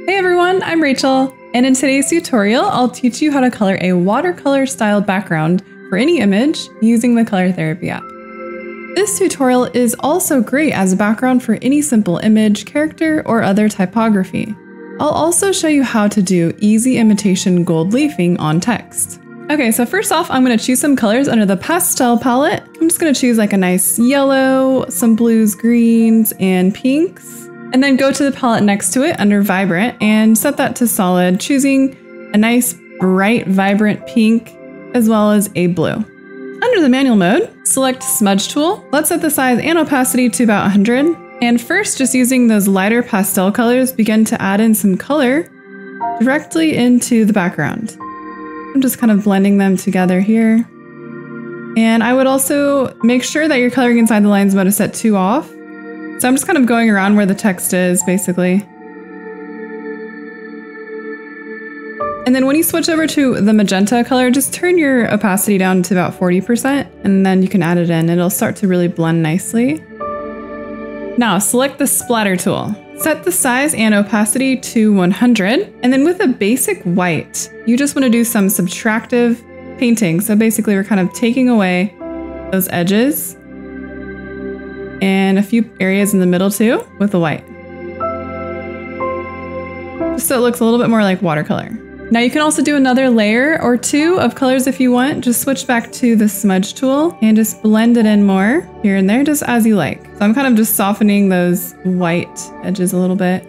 Hey everyone, I'm Rachel, and in today's tutorial, I'll teach you how to color a watercolor styled background for any image using the Color Therapy app. This tutorial is also great as a background for any simple image, character, or other typography. I'll also show you how to do easy imitation gold leafing on text. Okay, so first off, I'm going to choose some colors under the pastel palette. I'm just going to choose like a nice yellow, some blues, greens, and pinks. And then go to the palette next to it under Vibrant and set that to solid, choosing a nice bright vibrant pink as well as a blue. Under the manual mode, select Smudge tool. Let's set the size and opacity to about 100. And first, just using those lighter pastel colors, begin to add in some color directly into the background. I'm just kind of blending them together here. And I would also make sure that your coloring inside the lines mode is set to off. So I'm just kind of going around where the text is, basically. And then when you switch over to the magenta color, just turn your opacity down to about 40%, and then you can add it in. It'll start to really blend nicely. Now select the splatter tool. Set the size and opacity to 100, and then with a basic white, you just want to do some subtractive painting. So basically we're kind of taking away those edges and a few areas in the middle too with the white. Just so it looks a little bit more like watercolor. Now you can also do another layer or two of colors if you want. Just switch back to the smudge tool and just blend it in more here and there, just as you like. So I'm kind of just softening those white edges a little bit.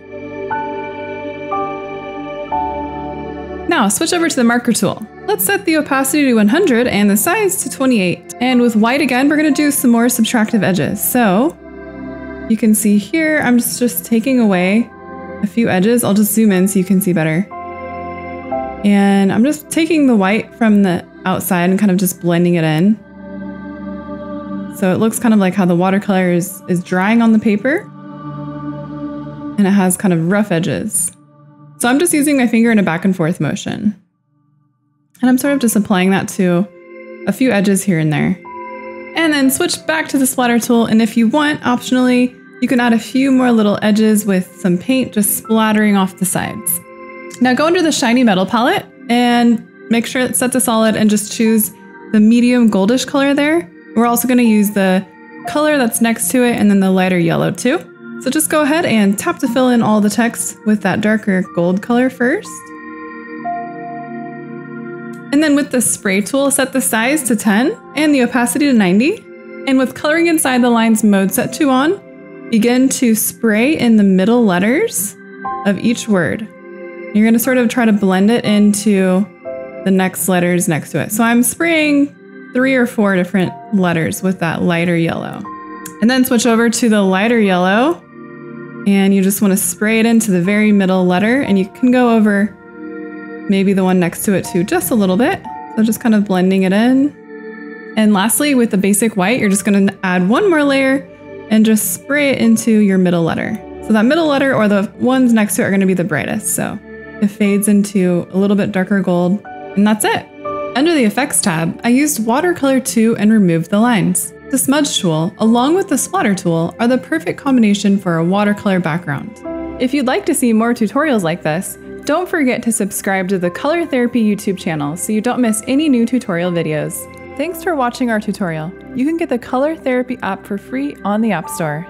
Now switch over to the marker tool. Let's set the opacity to 100 and the size to 28. And with white again, we're gonna do some more subtractive edges. So you can see here, I'm just taking away a few edges. I'll just zoom in so you can see better. And I'm just taking the white from the outside and kind of just blending it in. So it looks kind of like how the watercolor is drying on the paper. And it has kind of rough edges. So I'm just using my finger in a back and forth motion. And I'm sort of just applying that to a few edges here and there. And then switch back to the splatter tool. And if you want, optionally, you can add a few more little edges with some paint just splattering off the sides. Now go under the shiny metal palette and make sure it's set to solid and just choose the medium goldish color there. We're also going to use the color that's next to it and then the lighter yellow too. So just go ahead and tap to fill in all the text with that darker gold color first. And then with the spray tool, set the size to 10 and the opacity to 90. And with coloring inside the lines mode set to on, begin to spray in the middle letters of each word. You're going to sort of try to blend it into the next letters next to it. So I'm spraying 3 or 4 different letters with that lighter yellow. And then switch over to the lighter yellow and you just want to spray it into the very middle letter, and you can go over maybe the one next to it too, just a little bit. So just kind of blending it in. And lastly, with the basic white, you're just going to add one more layer and just spray it into your middle letter. So that middle letter or the ones next to it are going to be the brightest. So it fades into a little bit darker gold, and that's it. Under the Effects tab, I used Watercolor 2 and removed the lines. The Smudge tool, along with the Splatter tool, are the perfect combination for a watercolor background. If you'd like to see more tutorials like this, don't forget to subscribe to the Color Therapy YouTube channel so you don't miss any new tutorial videos. Thanks for watching our tutorial. You can get the Color Therapy app for free on the App Store.